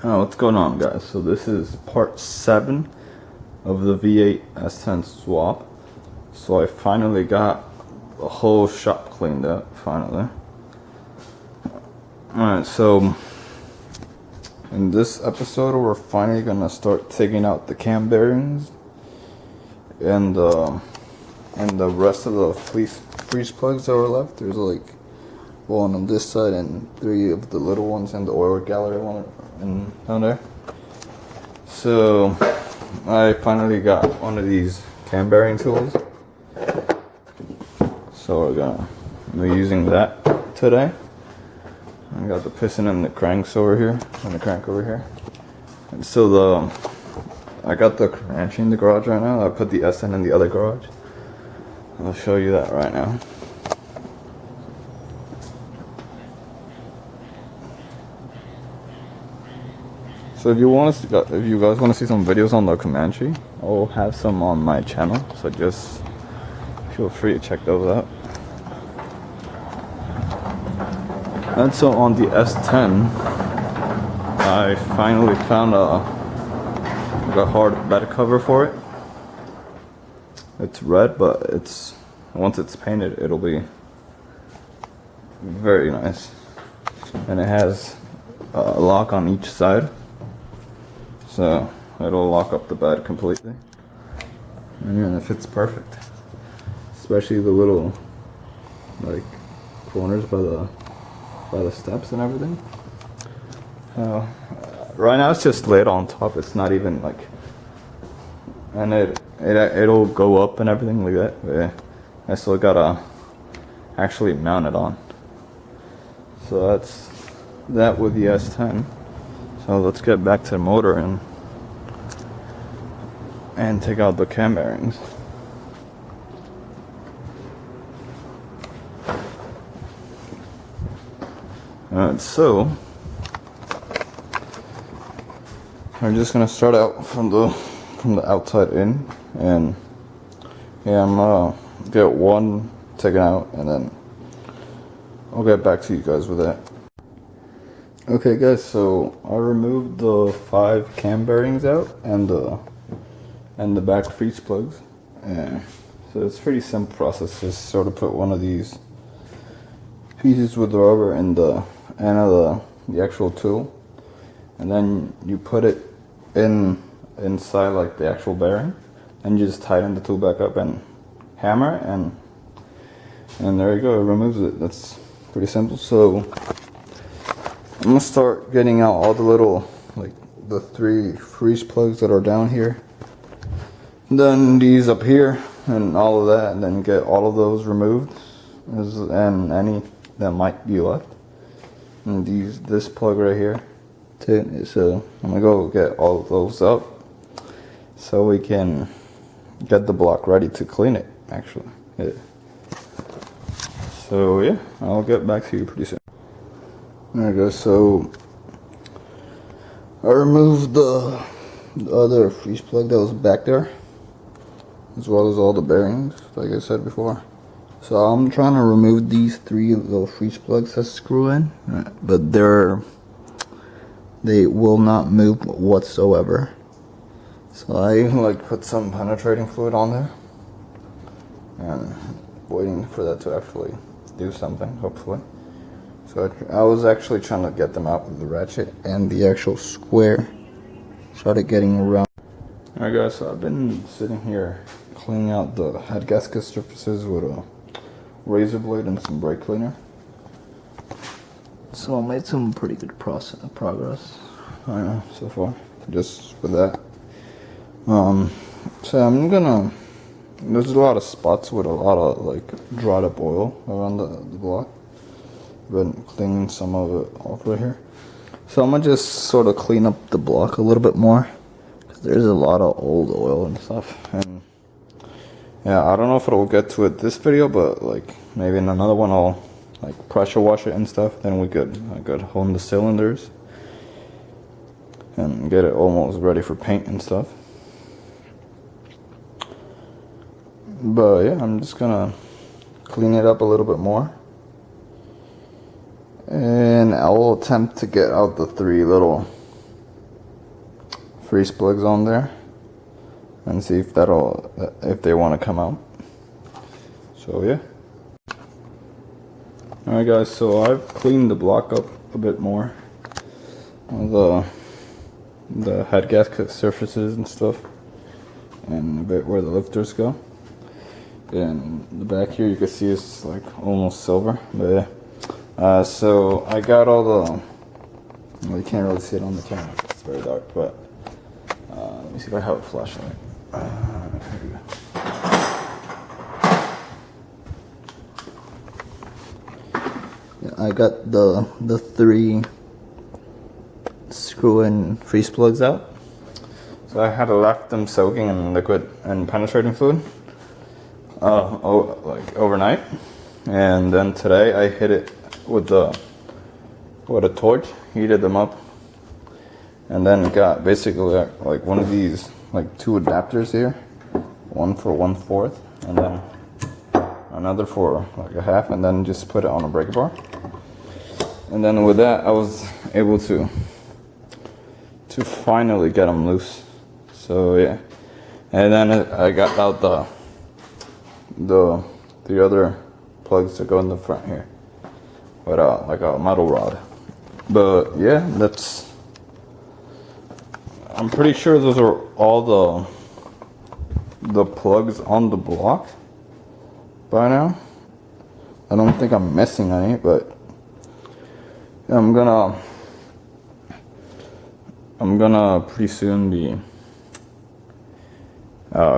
What's going on, guys? So this is part 7 of the V8 S10 swap. So I finally got the whole shop cleaned up, finally. Alright, so in this episode we're finally gonna start taking out the cam bearings and the rest of the freeze plugs that were left. There's like one on this side and 3 of the little ones and the oil gallery one down there. So I finally got one of these cam bearing tools, so we're using that today. I got the piston and the cranks over here and the crank over here, and so I got the crank in the garage right now. I put the S10 in the other garage. I'll show you that right now. So if you guys want to see some videos on the Comanche, I'll have some on my channel. So just feel free to check those out. And so on the S10, I finally found a hard bed cover for it. It's red, but once it's painted, it'll be very nice. And it has a lock on each side, so it'll lock up the bed completely. And it fits perfect, especially the little like corners by the steps and everything. Right now it's just laid on top. It's not even like, and it'll go up and everything like that. But yeah, I still gotta actually mount it on. So that's that with the S10. So let's get back to the motor and take out the cam bearings. Alright, so I'm just gonna start out from the outside in, and yeah, I'm gonna get one taken out and then I'll get back to you guys with that. Okay guys, so I removed the 5 cam bearings out and the back freeze plugs. And so it's a pretty simple process. Just sort of put one of these pieces with the rubber in the end of the actual tool, and then you put it inside like the actual bearing, and you just tighten the tool back up and hammer it, and there you go, it removes it. That's pretty simple. So I'm gonna start getting out all the little, like the 3 freeze plugs that are down here, and then these up here and all of that, and then get all of those removed and any that might be left, and this plug right here too. So I'm gonna go get all of those up so we can get the block ready to clean it actually. Yeah. So yeah, I'll get back to you pretty soon. There we go. So I removed the other freeze plug that was back there, as well as all the bearings, like I said before. So I'm trying to remove these 3 little freeze plugs that screw in, but they will not move whatsoever. So I like put some penetrating fluid on there and waiting for that to actually do something, hopefully. So I was actually trying to get them out with the ratchet and the actual square. Started getting around. Alright guys, so I've been sitting here cleaning out the head gasket surfaces with a razor blade and some brake cleaner. So I made some pretty good progress, I know, so far, just with that. So there's a lot of spots with a lot of like dried up oil around the block. Been cleaning some of it off right here. So I'm gonna just sort of clean up the block a little bit more, because there's a lot of old oil and stuff. And yeah, I don't know if it'll get to it this video, but like maybe in another one I'll like pressure wash it and stuff. Then I could hone the cylinders and get it almost ready for paint and stuff. But yeah, I'm just gonna clean it up a little bit more. And I will attempt to get out the 3 little freeze plugs on there and see if if they want to come out. So yeah. Alright guys, so I've cleaned the block up a bit more. The head gasket surfaces and stuff, and a bit where the lifters go. And the back here you can see it's like almost silver, but yeah. So I got all the, well, you can't really see it on the camera, it's very dark, but let me see if I have a flashlight. Here we go. I got the 3 screw-in freeze plugs out. So I had left them soaking in liquid and penetrating fluid like overnight, and then today I hit it with a torch, heated them up, and then got basically like one of these, like 2 adapters here, one for 1/4 and then another for like a half, and then just put it on a breaker bar. And then with that I was able to finally get them loose. So yeah, and then I got out the other plugs that go in the front here with like a metal rod. But yeah, I'm pretty sure those are all the plugs on the block by now. I don't think I'm missing any, but I'm gonna pretty soon be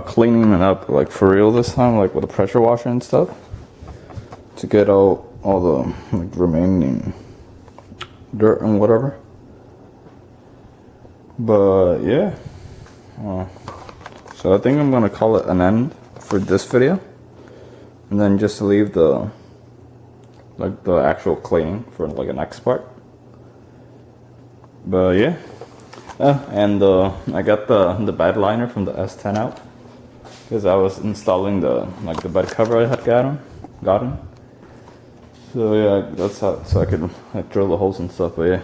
cleaning it up, like for real this time, like with a pressure washer and stuff, to get out all the like remaining dirt and whatever. But yeah, so I think I'm gonna call it an end for this video, and then just leave the actual cleaning for like an next part. But yeah. And I got the bed liner from the S10 out, because I was installing the bed cover I had gotten. So yeah, that's how, so I could like drill the holes and stuff. But yeah,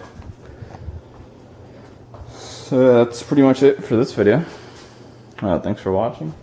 so that's pretty much it for this video. Thanks for watching.